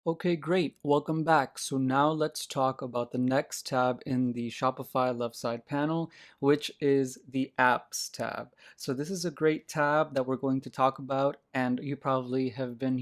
Okay, great. Welcome back. So now let's talk about the next tab in the Shopify left side panel, which is the Apps tab. So this is a great tab that we're going to talk about, and you probably have been,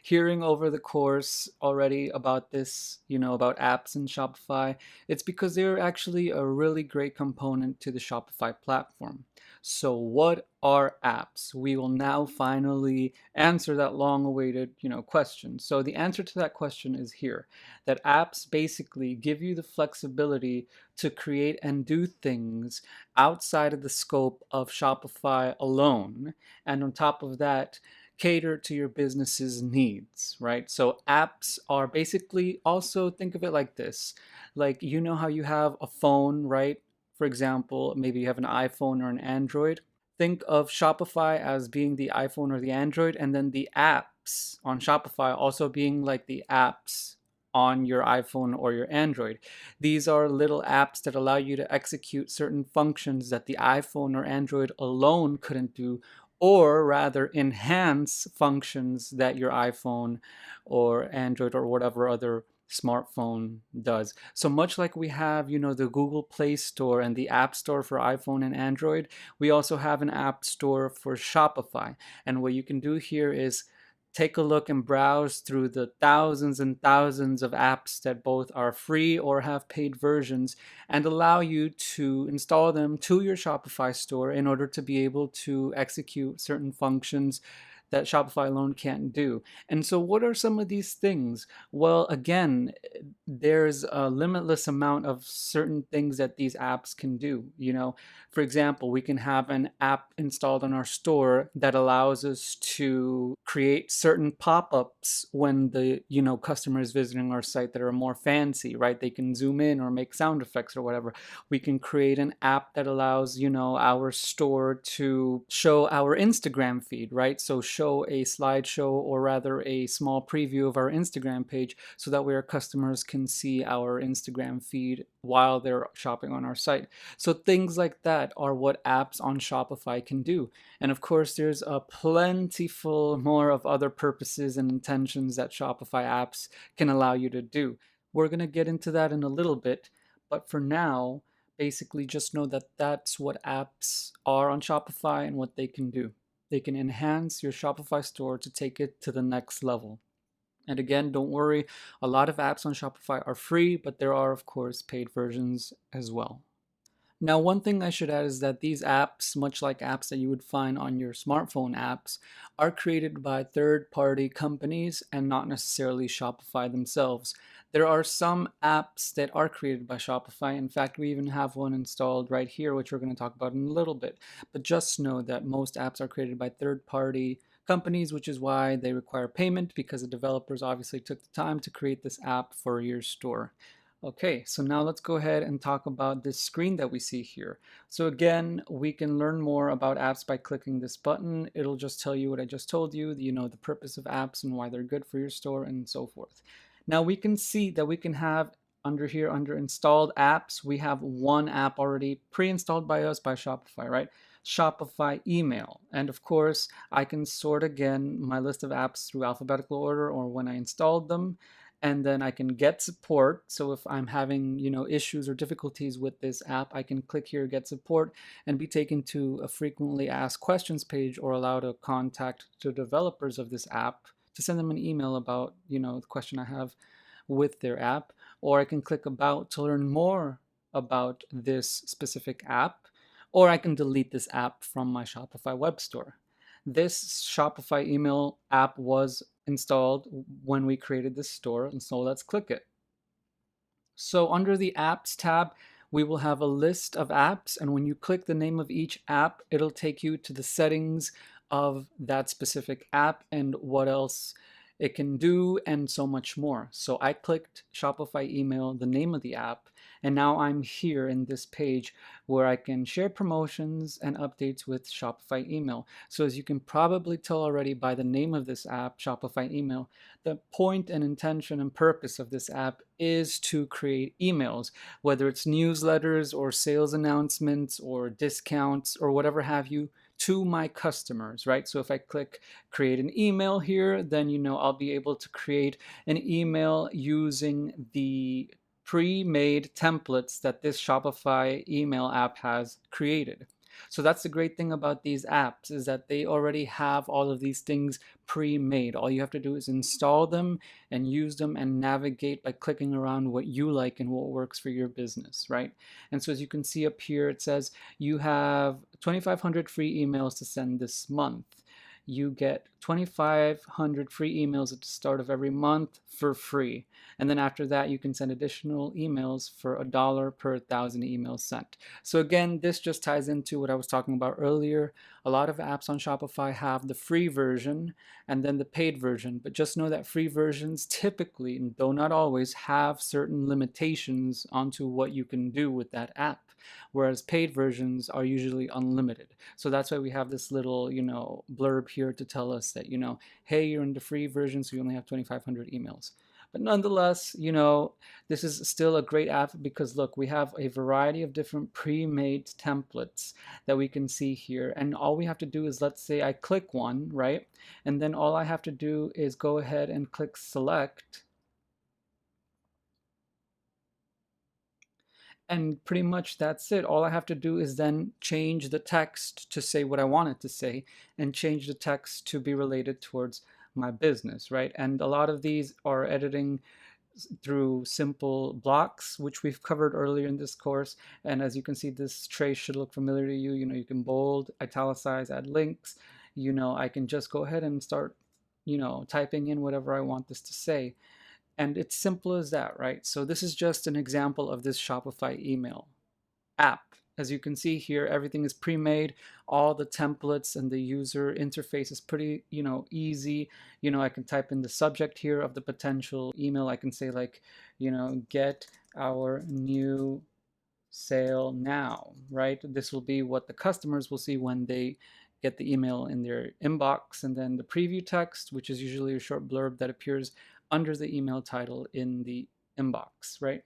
hearing over the course already about this, about apps in Shopify. It's because they're actually a really great component to the Shopify platform. So what are apps? We will now finally answer that long-awaited, question. So the answer to that question is here, that apps basically give you the flexibility to create and do things outside of the scope of Shopify alone. And on top of that, cater to your business's needs, right? So apps are basically, also think of it like this. Like, how you have a phone, right? For example, maybe you have an iPhone or an Android. Think of Shopify as being the iPhone or the Android, and then the apps on Shopify also being like the apps on your iPhone or your Android. These are little apps that allow you to execute certain functions that the iPhone or Android alone couldn't do, or rather enhance functions that your iPhone or Android or whatever other smartphone does. So much like we have, the Google Play Store and the App Store for iPhone and Android, we also have an app store for Shopify. And what you can do here is take a look and browse through the thousands and thousands of apps that both are free or have paid versions and allow you to install them to your Shopify store in order to be able to execute certain functions that Shopify alone can't do. And so, what are some of these things? Well, again, there's a limitless amount of certain things that these apps can do. For example, we can have an app installed on our store that allows us to create certain pop-ups when the customer is visiting our site that are more fancy, right? They can zoom in or make sound effects or whatever. We can create an app that allows our store to show our Instagram feed, right? So show a slideshow, or rather a small preview of our Instagram page, so that way our customers can see our Instagram feed while they're shopping on our site. So things like that are what apps on Shopify can do. And of course, there's a plentiful more of other purposes and intentions that Shopify apps can allow you to do. We're going to get into that in a little bit, but for now, basically just know that that's what apps are on Shopify and what they can do. They can enhance your Shopify store to take it to the next level. And again, don't worry, a lot of apps on Shopify are free, but there are, of course, paid versions as well. Now, one thing I should add is that these apps, much like apps that you would find on your smartphone apps, are created by third-party companies and not necessarily Shopify themselves. There are some apps that are created by Shopify. In fact, we even have one installed right here, which we're going to talk about in a little bit. But just know that most apps are created by third-party companies, which is why they require payment, because the developers obviously took the time to create this app for your store. Okay, so now let's go ahead and talk about this screen that we see here. So again, we can learn more about apps by clicking this button. It'll just tell you what I just told you, the purpose of apps and why they're good for your store and so forth. Now we can see that we can have under here, under installed apps, we have one app already pre-installed by us by Shopify, right? Shopify email. And of course, I can sort again my list of apps through alphabetical order or when I installed them, and then I can get support. So if I'm having, issues or difficulties with this app, I can click here, get support, and be taken to a frequently asked questions page, or allow to contact the developers of this app to send them an email about, the question I have with their app. Or I can click about to learn more about this specific app, or I can delete this app from my Shopify web store. This Shopify email app was installed when we created this store, and so let's click it. So under the apps tab, we will have a list of apps, and when you click the name of each app, it'll take you to the settings of that specific app and what else it can do and so much more. So I clicked Shopify email, the name of the app, and now I'm here in this page where I can share promotions and updates with Shopify email. So as you can probably tell already by the name of this app, Shopify email, the point and intention and purpose of this app is to create emails, whether it's newsletters or sales announcements or discounts or whatever have you, to my customers, right? So if I click create an email here, then I'll be able to create an email using the pre-made templates that this Shopify email app has created. So that's the great thing about these apps, is that they already have all of these things pre-made. All you have to do is install them and use them and navigate by clicking around what you like and what works for your business, right? And so as you can see up here, it says you have 2,500 free emails to send this month. You get 2,500 free emails at the start of every month for free. And then after that, you can send additional emails for $1 per 1,000 emails sent. So again, this just ties into what I was talking about earlier. A lot of apps on Shopify have the free version and then the paid version, but just know that free versions typically, though not always, have certain limitations onto what you can do with that app, whereas paid versions are usually unlimited. So that's why we have this little, blurb here to tell us that, hey, you're in the free version, so you only have 2,500 emails. But nonetheless, this is still a great app because look, we have a variety of different pre-made templates that we can see here. And all we have to do is, let's say I click one, right? And then all I have to do is go ahead and click select. And pretty much that's it. All I have to do is then change the text to say what I want it to say and change the text to be related towards my business, right? And a lot of these are editing through simple blocks, which we've covered earlier in this course. And as you can see, this trace should look familiar to you. You can bold, italicize, add links. I can just go ahead and start, typing in whatever I want this to say. And it's simple as that, right? So this is just an example of this Shopify email app. As you can see here, everything is pre-made. All the templates and the user interface is pretty, easy. I can type in the subject here of the potential email. I can say like, get our new sale now, right? This will be what the customers will see when they get the email in their inbox. And then the preview text, which is usually a short blurb that appears under the email title in the inbox, right?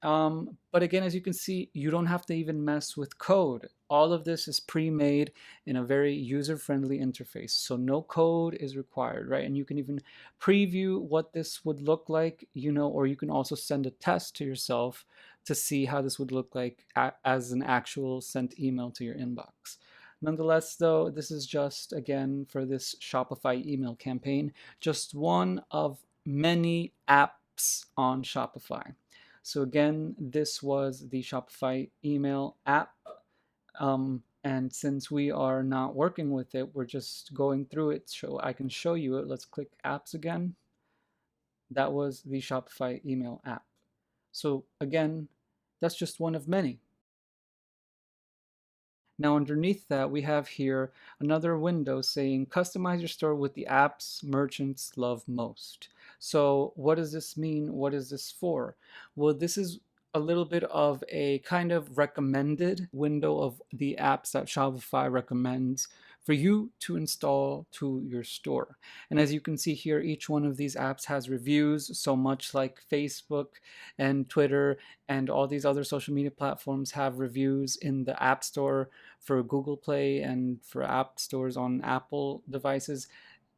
But again, as you can see, you don't have to even mess with code. All of this is pre-made in a very user-friendly interface. So no code is required, right? And you can even preview what this would look like, or you can also send a test to yourself to see how this would look like as an actual sent email to your inbox. Nonetheless, though, this is just, again, for this Shopify email campaign, just one of many apps on Shopify. So again, this was the Shopify email app. And since we are not working with it, we're just going through it so I can show you it. Let's click apps again. That was the Shopify email app. So again, that's just one of many. Now underneath that, we have here another window saying customize your store with the apps merchants love most. So what does this mean? What is this for? Well, this is a little bit of a kind of recommended window of the apps that Shopify recommends for you to install to your store. And as you can see here, each one of these apps has reviews, so much like Facebook and Twitter and all these other social media platforms have reviews in the App Store for Google Play and for app stores on Apple devices.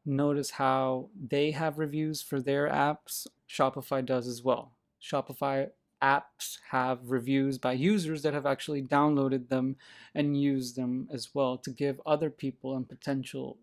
Notice how they have reviews for their apps. Shopify does as well. Shopify apps have reviews by users that have actually downloaded them and used them as well to give other people and potential,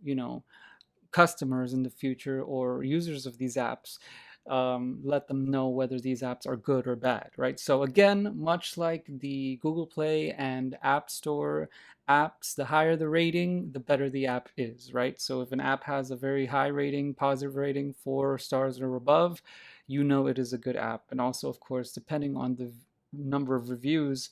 customers in the future or users of these apps, let them know whether these apps are good or bad, right? So again, much like the Google Play and App Store apps, the higher the rating, the better the app is, right? So if an app has a very high rating, positive rating, 4 stars or above, it is a good app. And also, of course, depending on the number of reviews,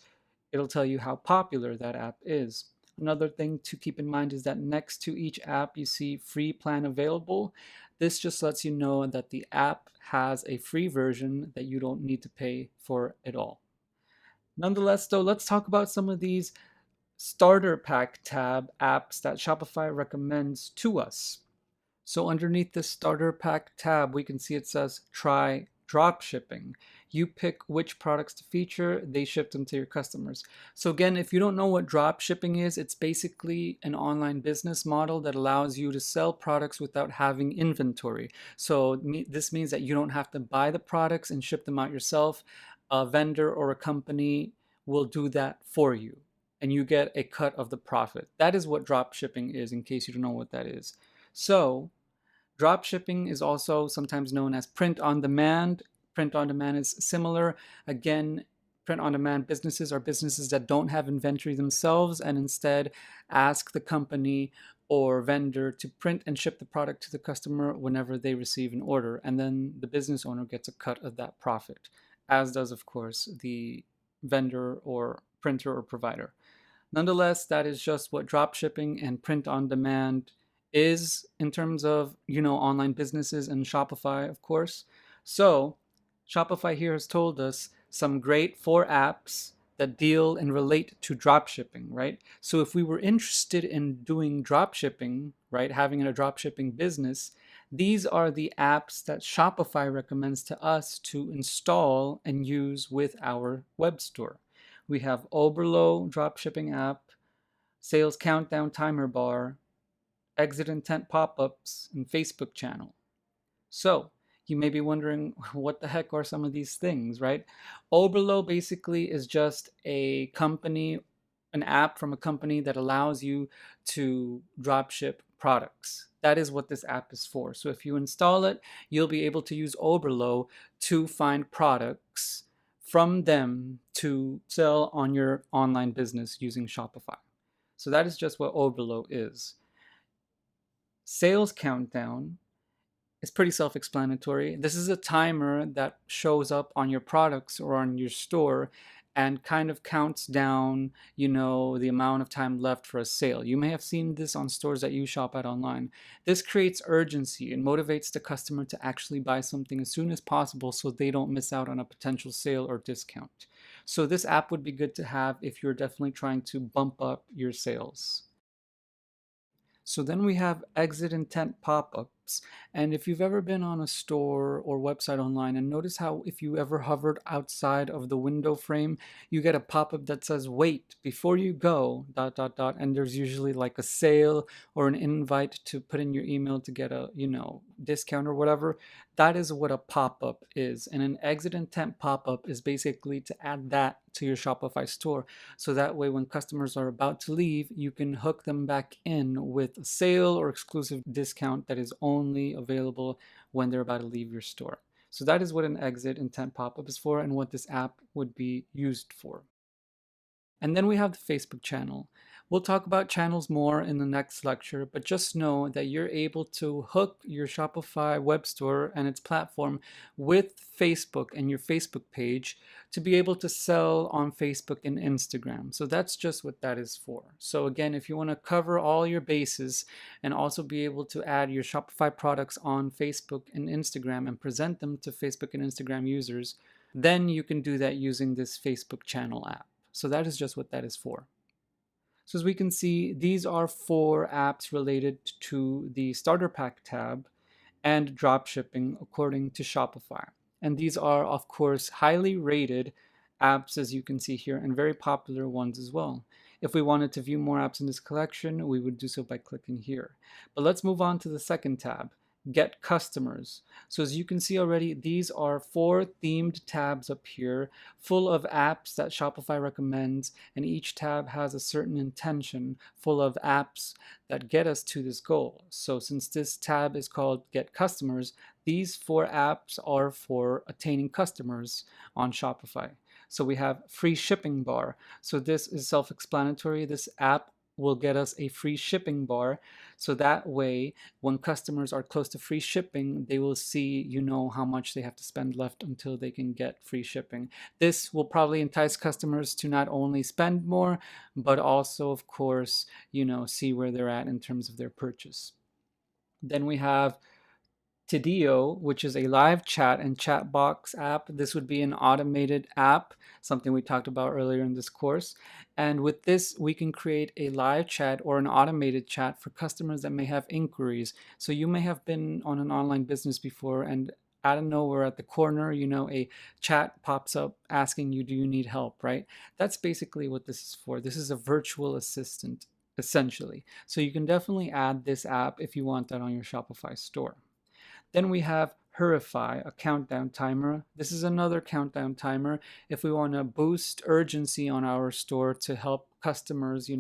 it'll tell you how popular that app is. Another thing to keep in mind is that next to each app, you see free plan available. This just lets you know that the app has a free version that you don't need to pay for at all. Nonetheless, though, let's talk about some of these starter pack tab apps that Shopify recommends to us. So underneath the starter pack tab, we can see it says try drop shipping. You pick which products to feature, they ship them to your customers. So again, if you don't know what drop shipping is, it's basically an online business model that allows you to sell products without having inventory. So this means that you don't have to buy the products and ship them out yourself. A vendor or a company will do that for you, and you get a cut of the profit. That is what drop shipping is, in case you don't know what that is. So drop shipping is also sometimes known as print on demand. Print on demand is similar. Again, print on demand businesses are businesses that don't have inventory themselves and instead ask the company or vendor to print and ship the product to the customer whenever they receive an order. And then the business owner gets a cut of that profit, as does, of course, the vendor or printer or provider. Nonetheless, that is just what drop shipping and print on demand is in terms of, online businesses and Shopify, of course. So Shopify here has told us some great 4 apps that deal and relate to drop shipping, right? So if we were interested in doing drop shipping, right, having a drop shipping business, these are the apps that Shopify recommends to us to install and use with our web store. We have Oberlo dropshipping app, sales countdown timer bar, exit intent pop-ups, and Facebook channel. So you may be wondering, what the heck are some of these things, right? Oberlo basically is just a company, an app from a company that allows you to dropship products. That is what this app is for. So if you install it, you'll be able to use Oberlo to find products from them to sell on your online business using Shopify. So that is just what Oberlo is. Sales countdown is pretty self-explanatory. This is a timer that shows up on your products or on your store and kind of counts down, the amount of time left for a sale. You may have seen this on stores that you shop at online. This creates urgency and motivates the customer to actually buy something as soon as possible so they don't miss out on a potential sale or discount. So this app would be good to have if you're definitely trying to bump up your sales. So then we have exit intent pop-ups. And if you've ever been on a store or website online and notice how if you ever hovered outside of the window frame, you get a pop-up that says, wait, before you go, dot, dot, dot. And there's usually like a sale or an invite to put in your email to get a, discount or whatever. That is what a pop-up is. And an exit intent pop-up is basically to add that to your Shopify store. So that way, when customers are about to leave, you can hook them back in with a sale or exclusive discount that is only available when they're about to leave your store. So that is what an exit intent pop-up is for and what this app would be used for. And then we have the Facebook channel. We'll talk about channels more in the next lecture, but just know that you're able to hook your Shopify web store and its platform with Facebook and your Facebook page to be able to sell on Facebook and Instagram. So that's just what that is for. So again, if you want to cover all your bases and also be able to add your Shopify products on Facebook and Instagram and present them to Facebook and Instagram users, then you can do that using this Facebook channel app. So that is just what that is for. So as we can see, these are 4 apps related to the Starter Pack tab and dropshipping according to Shopify. And these are, of course, highly rated apps, as you can see here, and very popular ones as well. If we wanted to view more apps in this collection, we would do so by clicking here. But let's move on to the second tab, Get Customers. So as you can see already, these are 4 themed tabs up here, full of apps that Shopify recommends, and each tab has a certain intention, full of apps that get us to this goal. So since this tab is called Get Customers, these 4 apps are for attaining customers on Shopify. So we have free shipping bar. So this is self-explanatory. This app will get us a free shipping bar. So that way, when customers are close to free shipping, they will see, how much they have to spend left until they can get free shipping. This will probably entice customers to not only spend more, but also, of course, see where they're at in terms of their purchase. Then we have Tidio, which is a live chat and chat box app. This would be an automated app, something we talked about earlier in this course. And with this, we can create a live chat or an automated chat for customers that may have inquiries. So you may have been on an online business before and out of nowhere at the corner, a chat pops up asking you, do you need help, right? That's basically what this is for. This is a virtual assistant, essentially. So you can definitely add this app if you want that on your Shopify store. Then we have Hurify, a countdown timer. This is another countdown timer if we want to boost urgency on our store to help customers,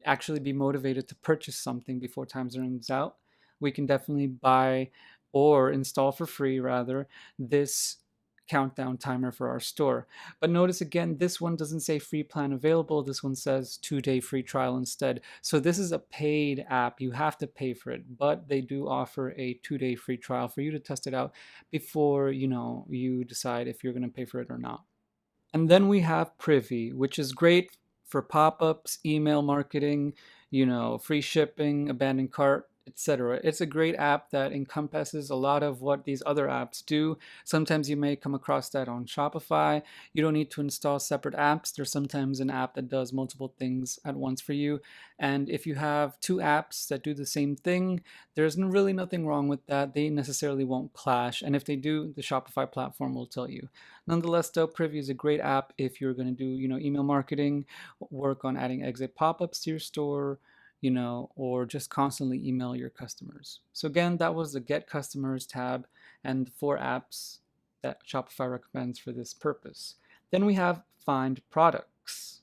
actually be motivated to purchase something before time runs out. We can definitely buy or install for free, rather, this countdown timer for our store. But notice again, this one doesn't say free plan available. This one says 2-day free trial instead. So this is a paid app. You have to pay for it, but they do offer a 2-day free trial for you to test it out before, you decide if you're going to pay for it or not. And then we have Privy, which is great for pop-ups, email marketing, free shipping, abandoned cart, etc. It's a great app that encompasses a lot of what these other apps do. Sometimes you may come across that on Shopify. You don't need to install separate apps. There's sometimes an app that does multiple things at once for you. And if you have two apps that do the same thing, there's really nothing wrong with that. They necessarily won't clash. And if they do, the Shopify platform will tell you. Nonetheless, though, Privy is a great app if you're going to do, email marketing, work on adding exit pop-ups to your store, or just constantly email your customers. So again, that was the Get Customers tab and the 4 apps that Shopify recommends for this purpose. Then we have Find Products.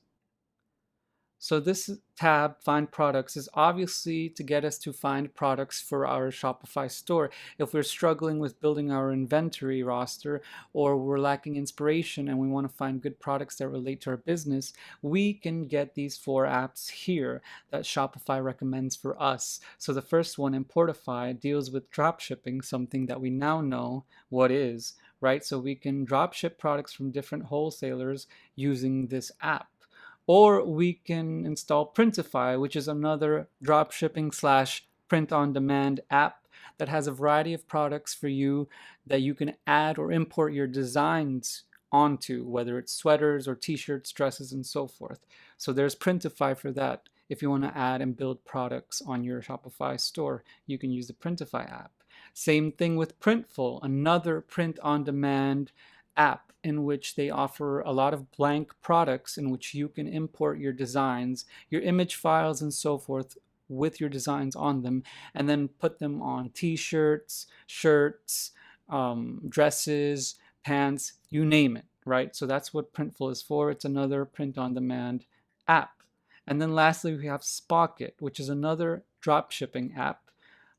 So this tab, Find Products, is obviously to get us to find products for our Shopify store. If we're struggling with building our inventory roster, or we're lacking inspiration and we want to find good products that relate to our business, we can get these 4 apps here that Shopify recommends for us. So the first one, Importify, deals with drop shipping, something that we now know what is, right? So we can drop ship products from different wholesalers using this app. Or we can install Printify, which is another dropshipping / print on demand app that has a variety of products for you that you can add or import your designs onto, whether it's sweaters or t-shirts, dresses, and so forth. So there's Printify for that. If you want to add and build products on your Shopify store, you can use the Printify app. Same thing with Printful, another print on demand app in which they offer a lot of blank products in which you can import your designs, your image files, and so forth with your designs on them, and then put them on t-shirts, shirts, dresses, pants, you name it, right? So that's what Printful is for. It's another print-on-demand app. And then lastly, we have Spocket, which is another drop shipping app,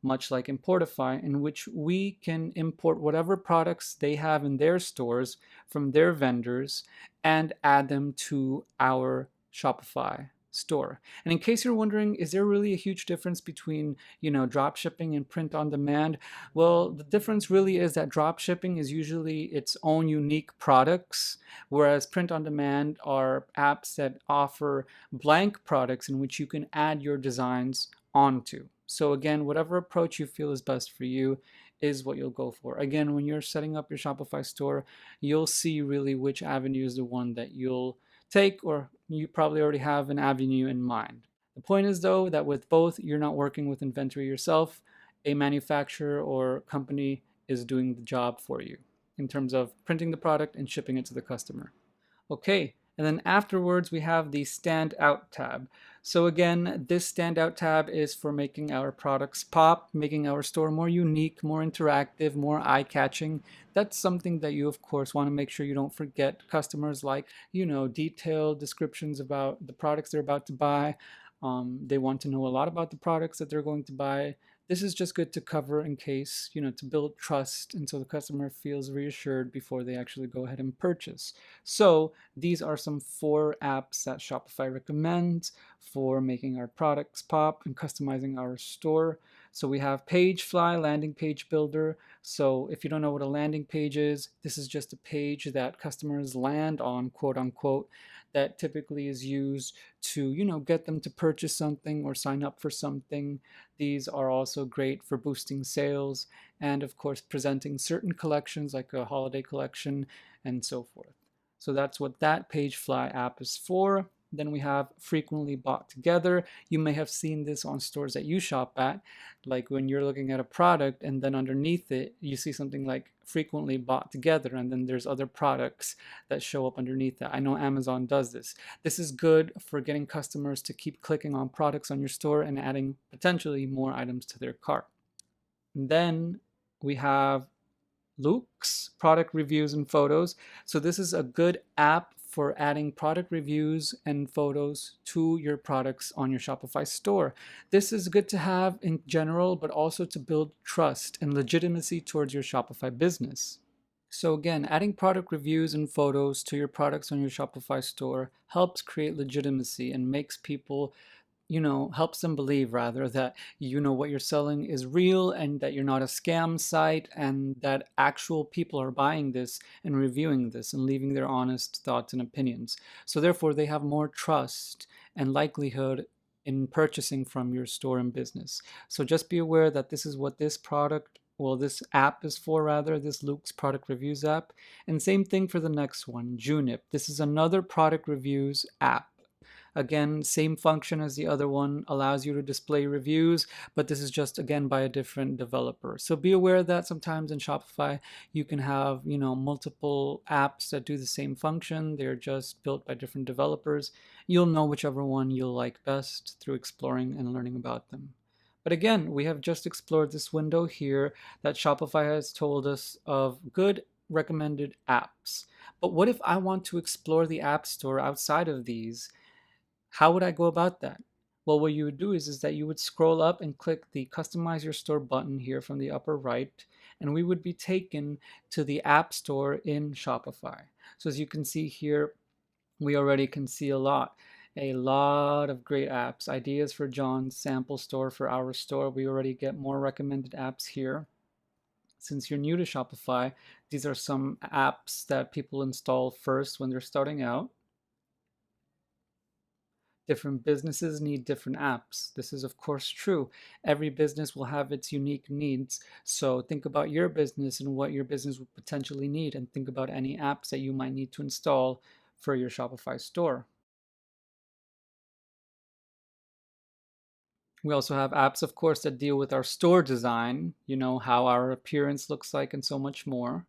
much like Importify, in which we can import whatever products they have in their stores from their vendors and add them to our Shopify store. And in case you're wondering, is there really a huge difference between, drop shipping and print on demand? Well, the difference really is that drop shipping is usually its own unique products, whereas print on demand are apps that offer blank products in which you can add your designs onto. So again, whatever approach you feel is best for you is what you'll go for. Again, when you're setting up your Shopify store, you'll see really which avenue is the one that you'll take, or you probably already have an avenue in mind. The point is, though, that with both, you're not working with inventory yourself. A manufacturer or company is doing the job for you in terms of printing the product and shipping it to the customer. Okay, and then afterwards we have the Standout tab. So again, this Standout tab is for making our products pop, making our store more unique, more interactive, more eye-catching. That's something that you, of course, want to make sure you don't forget. Customers like, detailed descriptions about the products they're about to buy. They want to know a lot about the products that they're going to buy. This is just good to cover in case, to build trust, and so the customer feels reassured before they actually go ahead and purchase. So these are some 4 apps that Shopify recommends for making our products pop and customizing our store. So we have Pagefly, landing page builder. So if you don't know what a landing page is, this is just a page that customers land on, quote unquote, that typically is used to, get them to purchase something or sign up for something. These are also great for boosting sales and, of course, presenting certain collections like a holiday collection and so forth. So that's what that Pagefly app is for. Then we have frequently bought together. You may have seen this on stores that you shop at, like when you're looking at a product and then underneath it, you see something like frequently bought together, and then there's other products that show up underneath that. I know Amazon does this. This is good for getting customers to keep clicking on products on your store and adding potentially more items to their cart. And then we have Luke's product reviews and photos. So this is a good app for adding product reviews and photos to your products on your Shopify store. This is good to have in general, but also to build trust and legitimacy towards your Shopify business. So again, adding product reviews and photos to your products on your Shopify store helps create legitimacy and makes people, helps them believe rather that what you're selling is real and that you're not a scam site and that actual people are buying this and reviewing this and leaving their honest thoughts and opinions. So therefore, they have more trust and likelihood in purchasing from your store and business. So just be aware that this is what this app is for, rather, this Luke's product reviews app. And same thing for the next one, Junip. This is another product reviews app. Again, same function as the other one, allows you to display reviews, but this is just, again, by a different developer. So be aware that sometimes in Shopify, you can have, multiple apps that do the same function. They're just built by different developers. You'll know whichever one you'll like best through exploring and learning about them. But again, we have just explored this window here that Shopify has told us of good recommended apps. But what if I want to explore the App Store outside of these? How would I go about that? Well, what you would do is that you would scroll up and click the Customize Your Store button here from the upper right, and we would be taken to the App Store in Shopify. So as you can see here, we already can see a lot of great apps, ideas for John's sample store for our store. We already get more recommended apps here. Since you're new to Shopify, these are some apps that people install first when they're starting out. Different businesses need different apps. This is, of course, true. Every business will have its unique needs. So think about your business and what your business would potentially need, and think about any apps that you might need to install for your Shopify store. We also have apps, of course, that deal with our store design, how our appearance looks like, and so much more.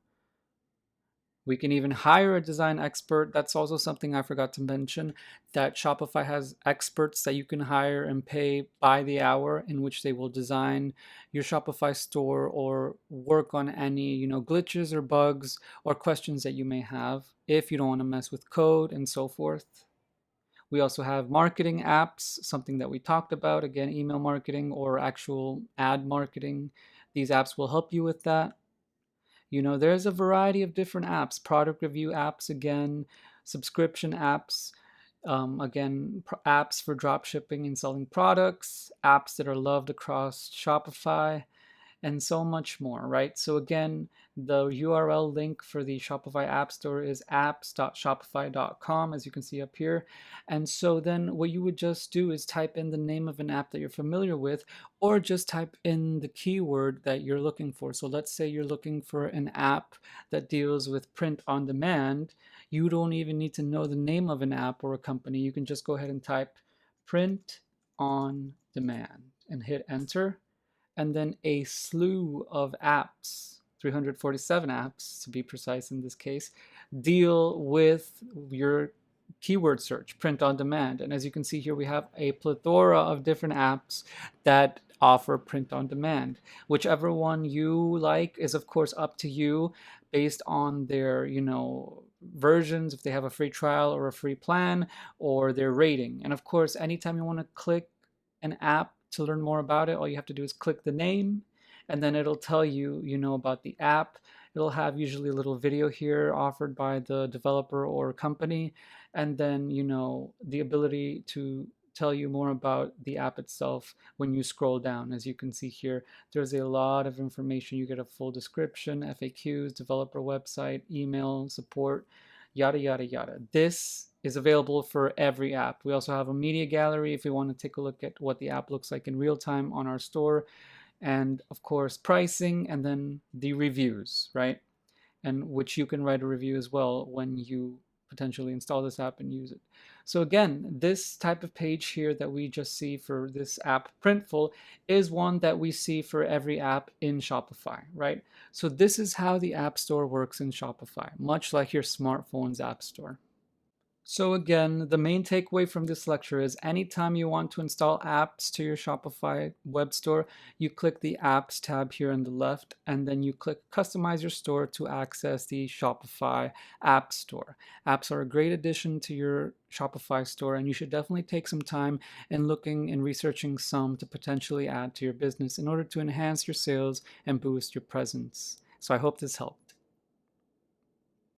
We can even hire a design expert. That's also something I forgot to mention, that Shopify has experts that you can hire and pay by the hour, in which they will design your Shopify store or work on any, glitches or bugs or questions that you may have if you don't want to mess with code and so forth. We also have marketing apps, something that we talked about, again, email marketing or actual ad marketing. These apps will help you with that. There's a variety of different apps, product review apps, again, subscription apps, again, apps for drop shipping and selling products, apps that are loved across Shopify, and so much more, right? So again, the URL link for the Shopify App Store is apps.shopify.com, as you can see up here. And so then what you would just do is type in the name of an app that you're familiar with, or just type in the keyword that you're looking for. So let's say you're looking for an app that deals with print on demand. You don't even need to know the name of an app or a company. You can just go ahead and type print on demand and hit enter. And then a slew of apps, 347 apps to be precise in this case, deal with your keyword search, print on demand. And as you can see here, we have a plethora of different apps that offer print on demand. Whichever one you like is, of course, up to you based on their, versions, if they have a free trial or a free plan, or their rating. And of course, anytime you want to click an app to learn more about it, all you have to do is click the name, and then it'll tell you, about the app. It'll have usually a little video here offered by the developer or company, and then, the ability to tell you more about the app itself when you scroll down. As you can see here, there's a lot of information. You get a full description, FAQs, developer website, email, support, yada, yada, yada. This is available for every app. We also have a media gallery if we want to take a look at what the app looks like in real time on our store. And of course, pricing, and then the reviews, right? And which you can write a review as well when you potentially install this app and use it. So again, this type of page here that we just see for this app Printful is one that we see for every app in Shopify, right? So this is how the App Store works in Shopify, much like your smartphone's App Store. So again, the main takeaway from this lecture is anytime you want to install apps to your Shopify web store, you click the Apps tab here on the left, and then you click Customize your store to access the Shopify App Store. Apps are a great addition to your Shopify store, and you should definitely take some time in looking and researching some to potentially add to your business in order to enhance your sales and boost your presence. So I hope this helped.